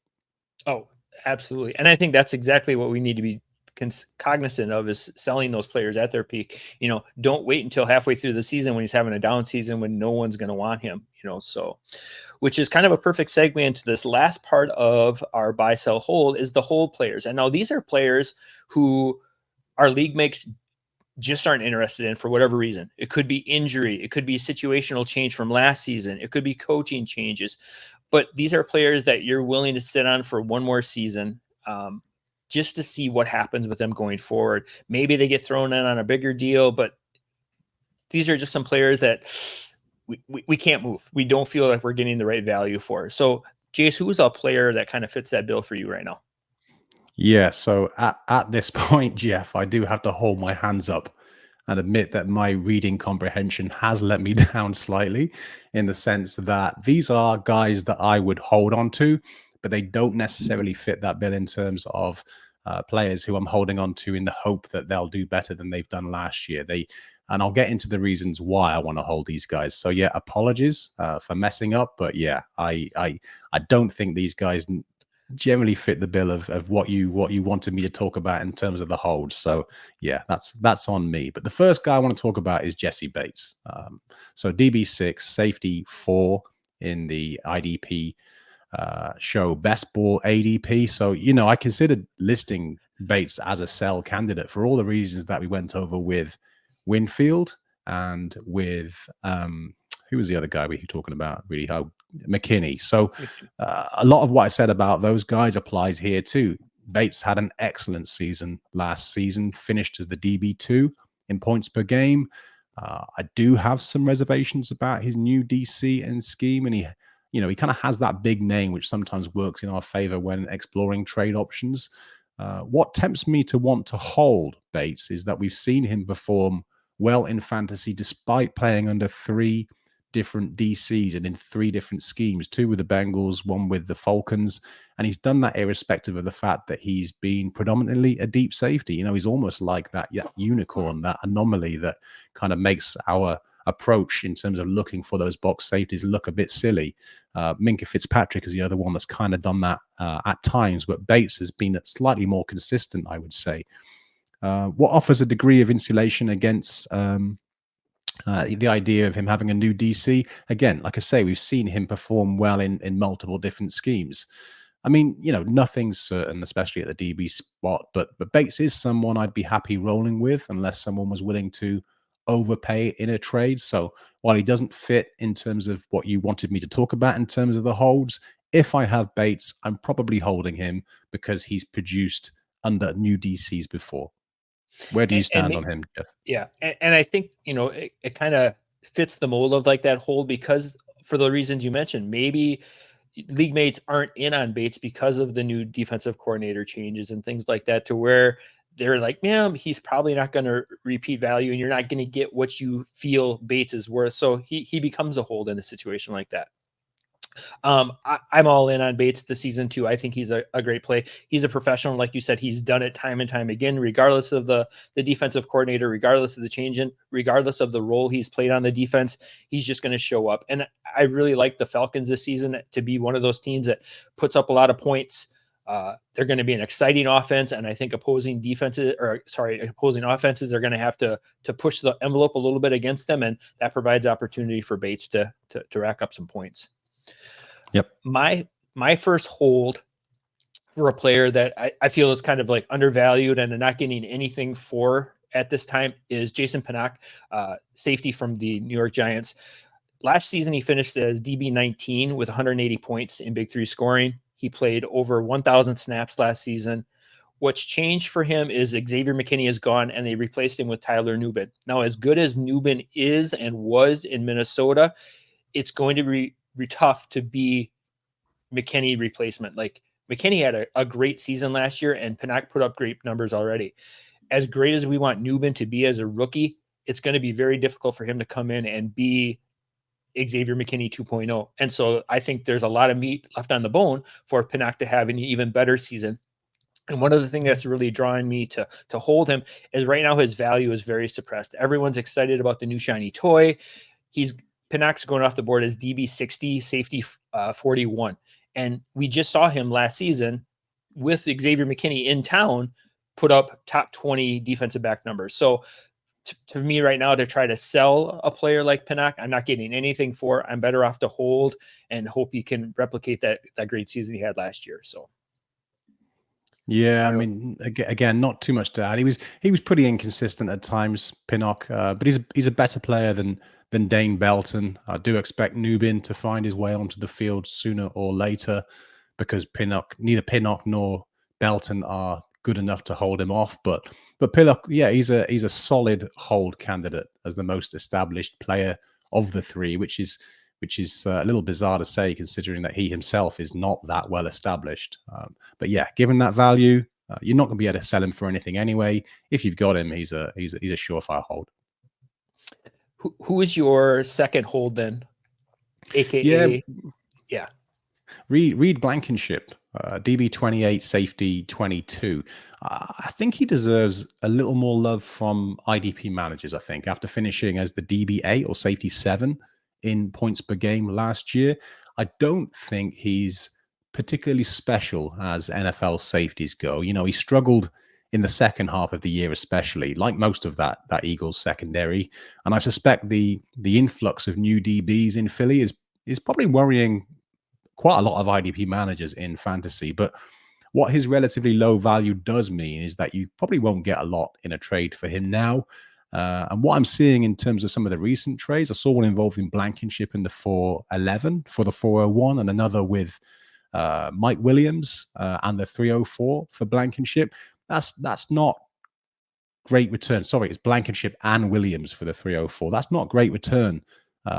Oh, absolutely. And I think that's exactly what we need to be cognizant of, is selling those players at their peak. You know, don't wait until halfway through the season when he's having a down season when no one's going to want him, you know. So, which is kind of a perfect segue into this last part of our buy, sell, hold, is the hold players. And now these are players who our league makes just aren't interested in for whatever reason. It could be injury. It could be situational change from last season. It could be coaching changes. But these are players that you're willing to sit on for one more season, just to see what happens with them going forward. Maybe they get thrown in on a bigger deal, but these are just some players that we can't move. We don't feel like we're getting the right value for. So, Jase, who's a player that kind of fits that bill for you right now? Yeah, so at this point, Jeff, I do have to hold my hands up and admit that my reading comprehension has let me down slightly, in the sense that these are guys that I would hold on to, but they don't necessarily fit that bill in terms of players who I'm holding on to in the hope that they'll do better than they've done last year. And I'll get into the reasons why I want to hold these guys. So yeah, apologies for messing up, but yeah, I don't think these guys generally fit the bill of what you wanted me to talk about in terms of the hold. So yeah, that's on me. But the first guy I want to talk about is Jessie Bates. So DB6, safety 4 in the IDP show best ball ADP. So, you know, I considered listing Bates as a sell candidate for all the reasons that we went over with Winfield and with who was the other guy we were talking about? Really, how McKinney. So a lot of what I said about those guys applies here too. Bates had an excellent season last season, finished as the DB2 in points per game. I do have some reservations about his new DC and scheme, and he kind of has that big name, which sometimes works in our favor when exploring trade options. What tempts me to want to hold Bates is that we've seen him perform well in fantasy despite playing under 3 different DCs and in 3 different schemes, 2 with the Bengals, 1 with the Falcons. And he's done that irrespective of the fact that he's been predominantly a deep safety. You know, he's almost like that unicorn, that anomaly that kind of makes our approach in terms of looking for those box safeties look a bit silly. Minkah Fitzpatrick is the other one that's kind of done that at times, but Bates has been slightly more consistent, I would say. What offers a degree of insulation against the idea of him having a new DC? Again, like I say, we've seen him perform well in multiple different schemes. I mean, you know, nothing's certain, especially at the DB spot, but Bates is someone I'd be happy rolling with unless someone was willing to overpay in a trade. So while he doesn't fit in terms of what you wanted me to talk about in terms of the holds, if I have Bates, I'm probably holding him because he's produced under new DCs before. Where do you stand on him, Jeff? Yeah. And I think, you know, it kind of fits the mold of like that hold, because for the reasons you mentioned, maybe league mates aren't in on Bates because of the new defensive coordinator changes and things like that, to where they're like, yeah, he's probably not going to repeat value and you're not going to get what you feel Bates is worth. So he becomes a hold in a situation like that. I'm all in on Bates this season too. I think he's a great play. He's a professional. Like you said, he's done it time and time again, regardless of the defensive coordinator, regardless of the change in, regardless of the role he's played on the defense, he's just going to show up. And I really like the Falcons this season to be one of those teams that puts up a lot of points They're going to be an exciting offense, and I think opposing offenses are going to have to push the envelope a little bit against them, and that provides opportunity for Bates to rack up some points. Yep. My first hold for a player that I feel is kind of like undervalued and not getting anything for at this time is Jason Pinnock, safety from the New York Giants. Last season, he finished as DB 19 with 180 points in Big Three scoring. He played over 1,000 snaps last season. What's changed for him is Xavier McKinney is gone, and they replaced him with Tyler Nubin. Now, as good as Nubin is and was in Minnesota, it's going to be tough to be McKinney replacement. Like, McKinney had a great season last year, and Pinnock put up great numbers already. As great as we want Nubin to be as a rookie, it's going to be very difficult for him to come in and be Xavier McKinney 2.0. And so I think there's a lot of meat left on the bone for Pinnock to have an even better season. And one of the things that's really drawing me to hold him is right now his value is very suppressed. Everyone's excited about the new shiny toy. Pinnock's going off the board as DB 60, safety 41. And we just saw him last season with Xavier McKinney in town put up top 20 defensive back numbers. So to me right now, to try to sell a player like Pinnock, I'm not getting anything for. I'm better off to hold and hope he can replicate that great season he had last year. So, yeah, I mean, again, not too much to add. He was pretty inconsistent at times, Pinnock, but he's a better player than Dane Belton. I do expect Nubin to find his way onto the field sooner or later, because neither Pinnock nor Belton are good enough to hold him off. But Pinnock, yeah, he's a solid hold candidate as the most established player of the three, which is a little bizarre to say, considering that he himself is not that well established. But yeah, given that value, you're not going to be able to sell him for anything anyway. If you've got him, he's a surefire hold. Who is your second hold then? AKA, yeah. Reed Blankenship, DB 28, safety 22. I think he deserves a little more love from IDP managers, I think, after finishing as the DB 8 or safety 7 in points per game last year. I don't think he's particularly special as NFL safeties go. You know, he struggled in the second half of the year, especially, like most of that Eagles secondary. And I suspect the influx of new DBs in Philly is probably worrying quite a lot of IDP managers in fantasy. But what his relatively low value does mean is that you probably won't get a lot in a trade for him now. And what I'm seeing in terms of some of the recent trades, I saw one involving Blankenship in the 411 for the 401, and another with Mike Williams and the 304 for Blankenship. That's not great return. Sorry, it's Blankenship and Williams for the 304. That's not great return,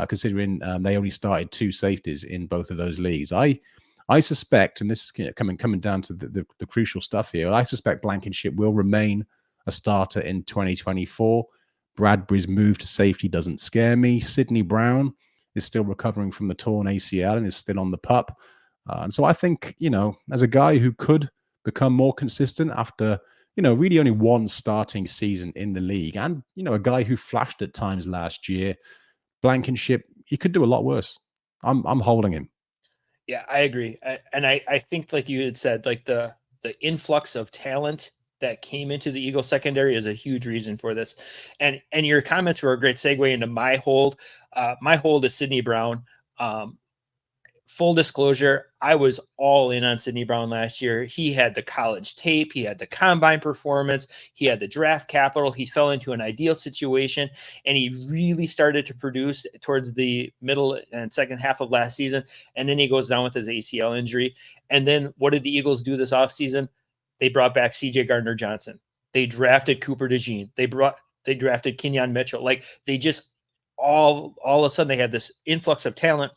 considering they only started 2 safeties in both of those leagues. I suspect, and this is coming down to the crucial stuff here, I suspect Blankenship will remain a starter in 2024. Bradbury's move to safety doesn't scare me. Sidney Brown is still recovering from the torn ACL and is still on the pup. And so I think, as a guy who could become more consistent after, really only one starting season in the league, and, a guy who flashed at times last year, Blankenship, he could do a lot worse. I'm holding him. Yeah, I agree. And I think, like you had said, like the influx of talent that came into the Eagle secondary is a huge reason for this. And your comments were a great segue into my hold. My hold is Sidney Brown. Full disclosure, I was all in on Sidney Brown last year. He had the college tape. He had the combine performance. He had the draft capital. He fell into an ideal situation, and he really started to produce towards the middle and second half of last season. And then he goes down with his ACL injury. And then what did the Eagles do this offseason? They brought back CJ Gardner-Johnson. They drafted Cooper DeJean. They drafted Kenyon Mitchell. Like, they just all of a sudden they had this influx of talent.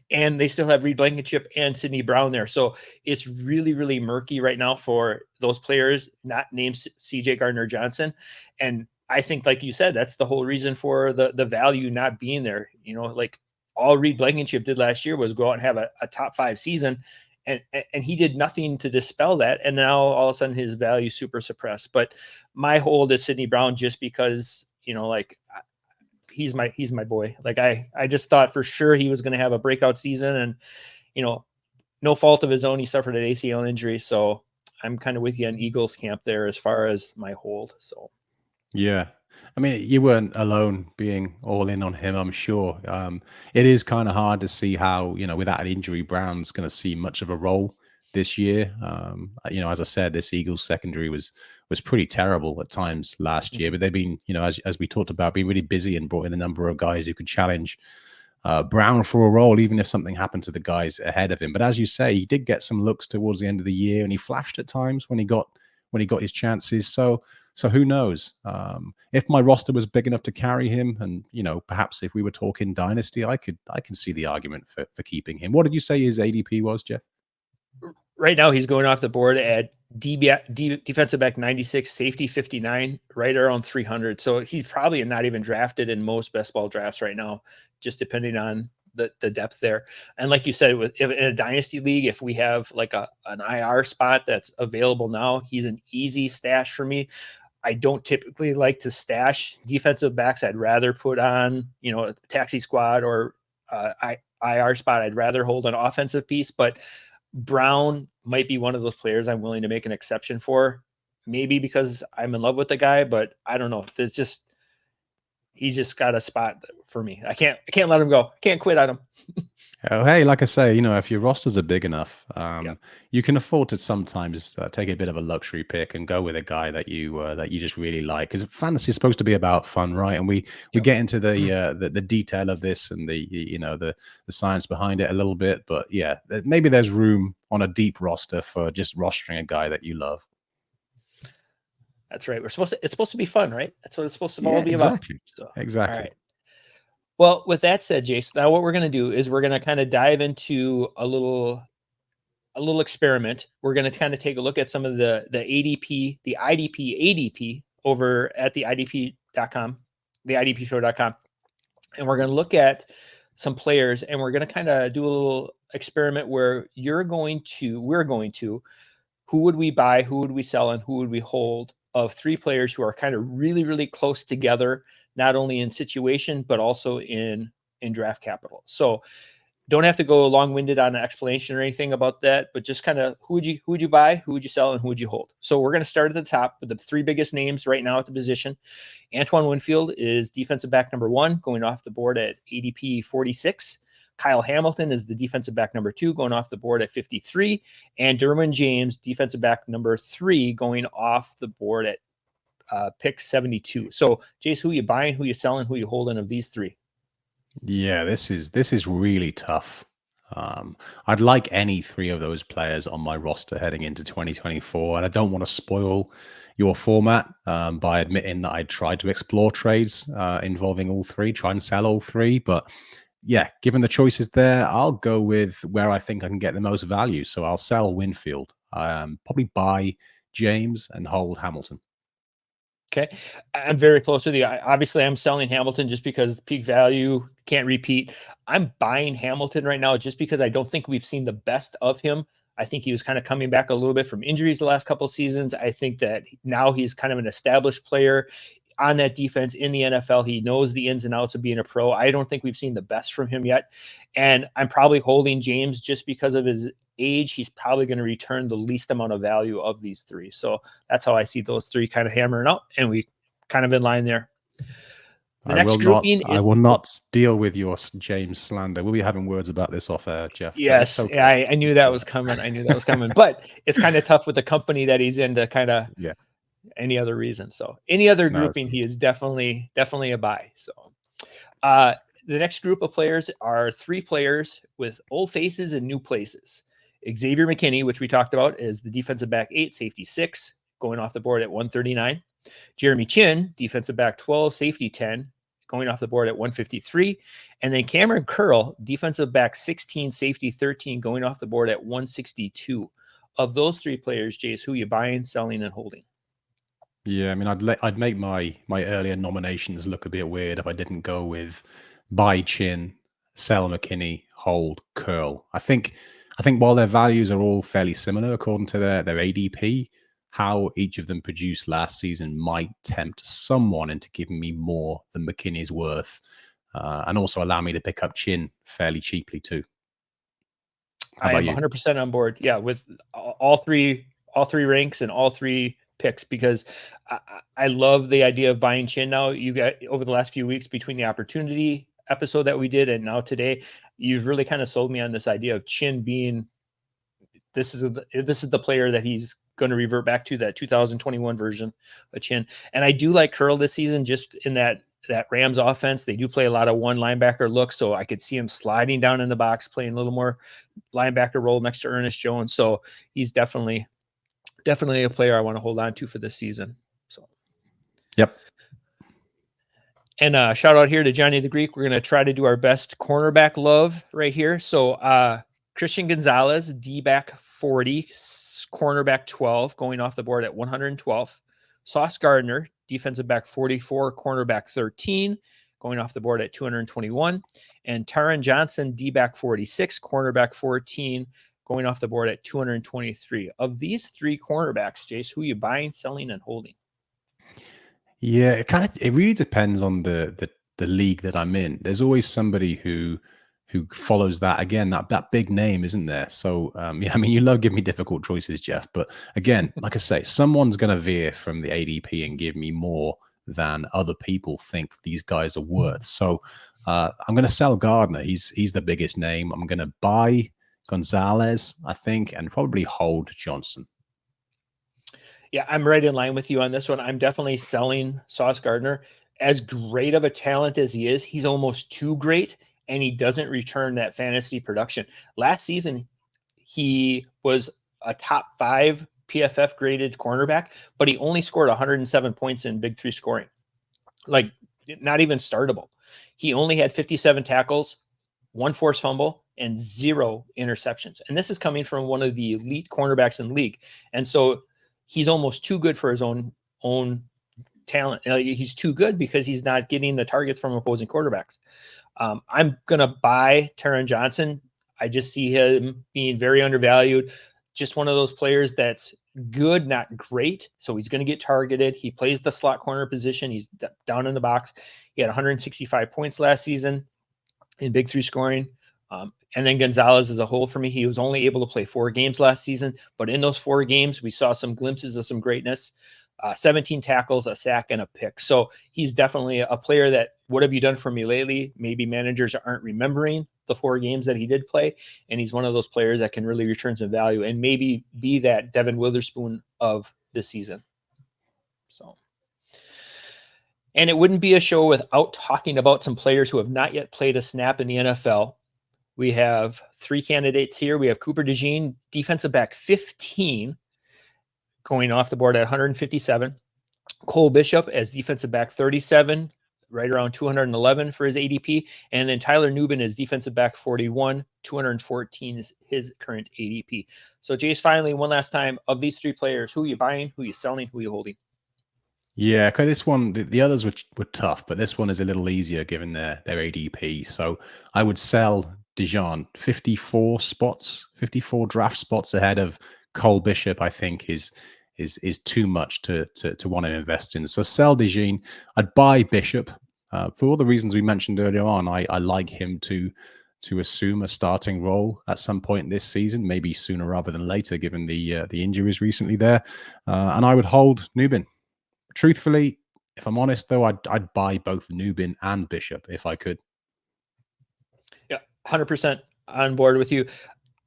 And they still have Reed Blankenship and Sidney Brown there. So it's really, really murky right now for those players not named CJ Gardner-Johnson. And I think, like you said, that's the whole reason for the value not being there. Like all Reed Blankenship did last year was go out and have a top 5 season. And he did nothing to dispel that. And now all of a sudden his value is super suppressed. But my hold is Sidney Brown just because, he's my boy. Like I just thought for sure he was going to have a breakout season, and no fault of his own. He suffered an ACL injury, so I'm kind of with you on Eagles camp there as far as my hold. So Yeah. I mean, you weren't alone being all in on him, I'm sure. It is kind of hard to see how, without an injury, Brown's going to see much of a role this year. As I said, this Eagles secondary was pretty terrible at times last year, but they've been, as we talked about, been really busy and brought in a number of guys who could challenge Brown for a role, even if something happened to the guys ahead of him. But as you say, he did get some looks towards the end of the year, and he flashed at times when he got his chances. So who knows? If my roster was big enough to carry him, and perhaps if we were talking dynasty, I can see the argument for keeping him. What did you say his ADP was, Jeff? Right now, he's going off the board at defensive back 96, safety 59, right around 300. So he's probably not even drafted in most best ball drafts right now, just depending on the depth there. And like you said, in a dynasty league, if we have like an IR spot that's available now, he's an easy stash for me. I don't typically like to stash defensive backs. I'd rather put on, a taxi squad or IR spot. I'd rather hold an offensive piece, but Brown might be one of those players I'm willing to make an exception for, maybe because I'm in love with the guy, but I don't know. He's just got a spot for me. I can't let him go. I can't quit on him. Oh, hey, like I say, if your rosters are big enough, you can afford to sometimes take a bit of a luxury pick and go with a guy that you just really like. Because fantasy is supposed to be about fun, right? And we get into the detail of this and the science behind it a little bit. But yeah, maybe there's room on a deep roster for just rostering a guy that you love. That's right. It's supposed to be fun, right? That's what it's supposed to all be exactly. about. So, exactly. All right. Well, with that said, Jase, now what we're going to do is we're going to kind of dive into a little experiment. We're going to kind of take a look at some of the ADP, the ADP over at the IDP.com, the IDPshow.com. And we're going to look at some players, and we're going to kind of do a little experiment where we're going to, who would we buy, who would we sell, and who would we hold of three players who are kind of really, really close together, not only in situation, but also in draft capital. So don't have to go long-winded on an explanation or anything about that, but just kind of who would you buy, who would you sell, and who would you hold? So we're going to start at the top with the three biggest names right now at the position. Antoine Winfield is defensive back number 1, going off the board at ADP 46. Kyle Hamilton is the defensive back number 2, going off the board at 53. And Derwin James, defensive back number 3, going off the board at pick 72. So, Jase, who you buying, who you selling, who you holding of these three? Yeah, this is really tough. I'd like any three of those players on my roster heading into 2024, and I don't want to spoil your format by admitting that I tried to explore trades involving all three, try and sell all three. But yeah, given the choices there, I'll go with where I think I can get the most value. So I'll sell Winfield, probably buy James, and hold Hamilton. Okay. I'm very close with you. Obviously, I'm selling Hamilton just because peak value can't repeat. I'm buying Hamilton right now just because I don't think we've seen the best of him. I think he was kind of coming back a little bit from injuries the last couple of seasons. I think that now he's kind of an established player on that defense in the NFL. He knows the ins and outs of being a pro. I don't think we've seen the best from him yet. And I'm probably holding James just because of his age. He's probably going to return the least amount of value of these three. So that's how I see those three kind of hammering out, and we kind of in line there. I will not deal with your James slander. We'll be having words about this off air, Jeff. Yes, okay. I knew that was coming. But it's kind of tough with the company that he's in to kind of any other reason. So any other grouping, he is definitely a buy. So the next group of players are three players with old faces and new places. Xavier McKinney, which we talked about, is the defensive back 8, safety 6, going off the board at 139. Jeremy Chinn, defensive back 12, safety 10, going off the board at 153. And then Cameron Curl, defensive back 16, safety 13, going off the board at 162. Of those three players, Jase, who you buying, selling, and holding? Yeah, I mean, I'd make my earlier nominations look a bit weird if I didn't go with buy Chinn, sell McKinney, hold Curl. I think while their values are all fairly similar according to their ADP, how each of them produced last season might tempt someone into giving me more than McKinney's worth, and also allow me to pick up Chinn fairly cheaply too. I am 100% on board. Yeah, with all three ranks and all three picks, because I love the idea of buying Chinn now. You got over the last few weeks between the opportunity episode that we did and now today, you've really kind of sold me on this idea of Chinn being this is the player that he's going to revert back to, that 2021 version of Chinn. And I do like Curl this season, just in that Rams offense. They do play a lot of one linebacker look, so I could see him sliding down in the box, playing a little more linebacker role next to Ernest Jones. So he's definitely a player I want to hold on to for this season. So, yep. And shout out here to Johnny the Greek. We're going to try to do our best cornerback love right here. So Christian Gonzalez, D-back 40, cornerback 12, going off the board at 112. Sauce Gardner, defensive back 44, cornerback 13, going off the board at 221. And Taron Johnson, D-back 46, cornerback 14, going off the board at 223. Of these three cornerbacks, Jase, who are you buying, selling, and holding? Yeah, it really depends on the league that I'm in. There's always somebody who follows that. Again, that big name, isn't there? So yeah, I mean, you love giving me difficult choices, Jeff. But again, like I say, someone's going to veer from the ADP and give me more than other people think these guys are worth. So I'm going to sell Gardner. He's the biggest name. I'm going to buy Gonzalez, I think, and probably hold Johnson. Yeah, I'm right in line with you on this one. I'm definitely selling Sauce Gardner. As great of a talent as he is, he's almost too great, and he doesn't return that fantasy production. Last season, he was a top 5 PFF graded cornerback, but he only scored 107 points in Big 3 scoring. Like, not even startable. He only had 57 tackles, 1 forced fumble, and 0 interceptions. And this is coming from one of the elite cornerbacks in the league. And so he's almost too good for his own talent. He's too good because he's not getting the targets from opposing quarterbacks. I'm going to buy Taron Johnson. I just see him being very undervalued. Just one of those players that's good, not great. So he's going to get targeted. He plays the slot corner position. He's down in the box. He had 165 points last season in Big 3 scoring. And then Gonzalez is a hold for me. He was only able to play 4 games last season, but in those 4 games, we saw some glimpses of some greatness. 17 tackles, a sack, and a pick. So he's definitely a player that, what have you done for me lately? Maybe managers aren't remembering the 4 games that he did play, and he's one of those players that can really return some value and maybe be that Devon Witherspoon of this season. So, and it wouldn't be a show without talking about some players who have not yet played a snap in the NFL. We have 3 candidates here. We have Cooper DeJean, defensive back 15, going off the board at 157. Cole Bishop as defensive back 37, right around 211 for his ADP. And then Tyler Nubin is defensive back 41, 214 is his current ADP. So Jase, finally, one last time, of these 3 players, who are you buying, who are you selling, who are you holding? Yeah, okay. This one, the others were tough, but this one is a little easier given their ADP. So I would sell DeJean. 54 draft spots ahead of Cole Bishop, I think is too much to want to invest in. So sell DeJean. I'd buy Bishop for all the reasons we mentioned earlier on. I like him to assume a starting role at some point this season, maybe sooner rather than later, given the injuries recently there. And I would hold Nubin. Truthfully, if I'm honest, though, I'd buy both Nubin and Bishop if I could. Yeah, 100% on board with you.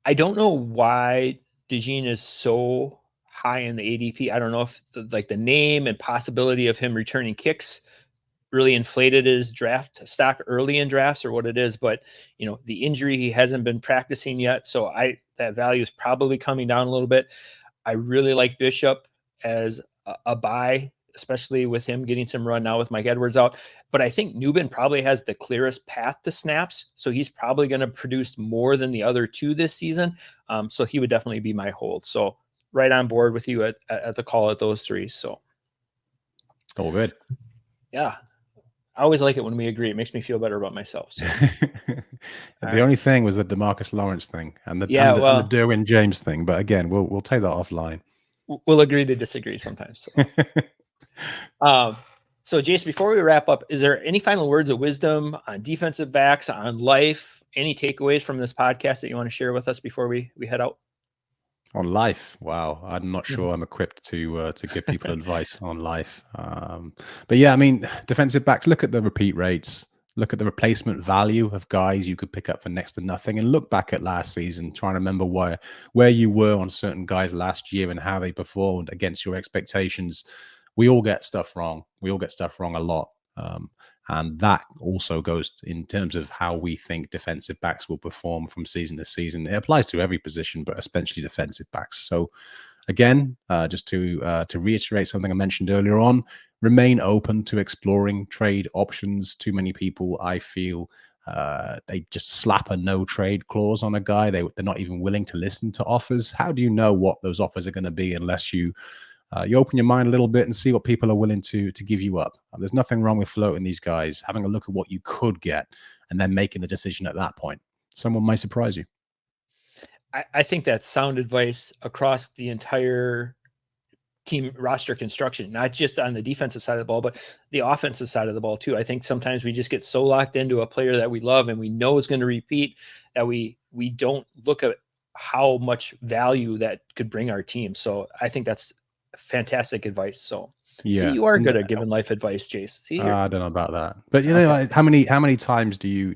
I don't know why DeJean is so high in the ADP. I don't know if the name and possibility of him returning kicks really inflated his draft stock early in drafts or what it is, but the injury, he hasn't been practicing yet. So that value is probably coming down a little bit. I really like Bishop as a buy, especially with him getting some run now with Mike Edwards out. But I think Nubin probably has the clearest path to snaps. So he's probably going to produce more than the other 2 this season. So he would definitely be my hold. So right on board with you at the call at those 3. So. All good. Yeah. I always like it when we agree. It makes me feel better about myself. So. The only thing was the DeMarcus Lawrence thing and the Derwin James thing. But again, we'll take that offline. We'll agree to disagree sometimes. So. So Jase, before we wrap up, is there any final words of wisdom on defensive backs, on life, any takeaways from this podcast that you want to share with us before we head out? On life, wow, I'm not sure I'm equipped to give people advice on life. But yeah, I mean, defensive backs, look at the repeat rates, look at the replacement value of guys you could pick up for next to nothing, and look back at last season, trying to remember where you were on certain guys last year and how they performed against your expectations. We all get stuff wrong. We all get stuff wrong a lot. And that also goes in terms of how we think defensive backs will perform from season to season. It applies to every position, but especially defensive backs. So again, just to reiterate something I mentioned earlier on, remain open to exploring trade options. Too many people, I feel, they just slap a no trade clause on a guy. They're not even willing to listen to offers. How do you know what those offers are going to be unless you open your mind a little bit and see what people are willing to give you up? There's nothing wrong with floating these guys, having a look at what you could get, and then making the decision at that point. Someone might surprise you. I think that's sound advice across the entire team roster construction, not just on the defensive side of the ball, but the offensive side of the ball too. I think sometimes we just get so locked into a player that we love and we know is going to repeat that we don't look at how much value that could bring our team. So I think that's fantastic advice. So yeah, see, you are good at giving life advice, Jase. See, I don't know about that, but you know, how many times do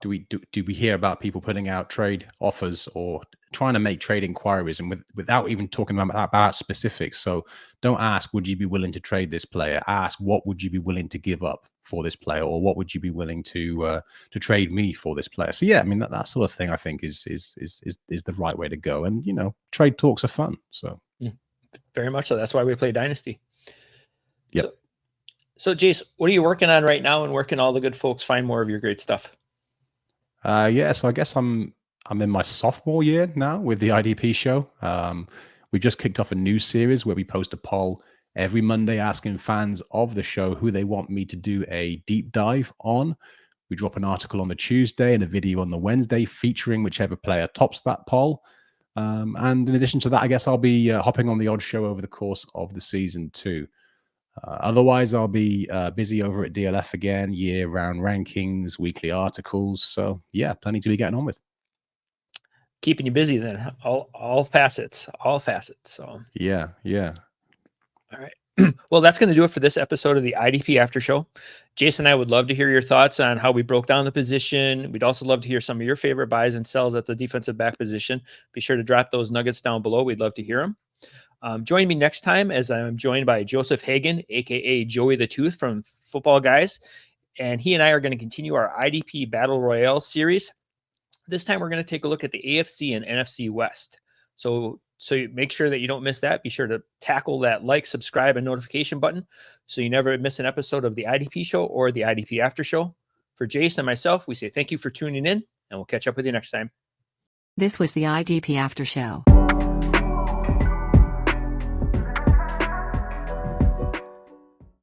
we hear about people putting out trade offers or trying to make trade inquiries and without even talking about specifics? So don't ask, would you be willing to trade this player? Ask, what would you be willing to give up for this player, or what would you be willing to trade me for this player? So yeah, I mean that sort of thing I think is the right way to go. And you know, trade talks are fun. So very much so. That's why we play Dynasty. Yep. So Jase, what are you working on right now, and where can all the good folks find more of your great stuff? Yeah, so I guess I'm in my sophomore year now with the IDP show. We just kicked off a new series where we post a poll every Monday asking fans of the show who they want me to do a deep dive on. We drop an article on the Tuesday and a video on the Wednesday featuring whichever player tops that poll. And in addition to that, I guess I'll be hopping on the odd show over the course of the season too. Otherwise, I'll be busy over at DLF again, year-round rankings, weekly articles. So yeah, plenty to be getting on with. Keeping you busy then, all facets. So yeah. All right. Well, that's going to do it for this episode of the IDP After Show. Jason and I would love to hear your thoughts on how we broke down the position. We'd also love to hear some of your favorite buys and sells at the defensive back position. Be sure to drop those nuggets down below. We'd love to hear them. Join me next time as I'm joined by Joseph Hagan, aka Joey the Tooth from Football Guys. And he and I are going to continue our IDP Battle Royale series. This time we're going to take a look at the AFC and NFC West. So make sure that you don't miss that. Be sure to tackle that like, subscribe, and notification button so you never miss an episode of the IDP show or the IDP After Show. For Jason and myself, we say thank you for tuning in, and we'll catch up with you next time. This was the IDP After Show.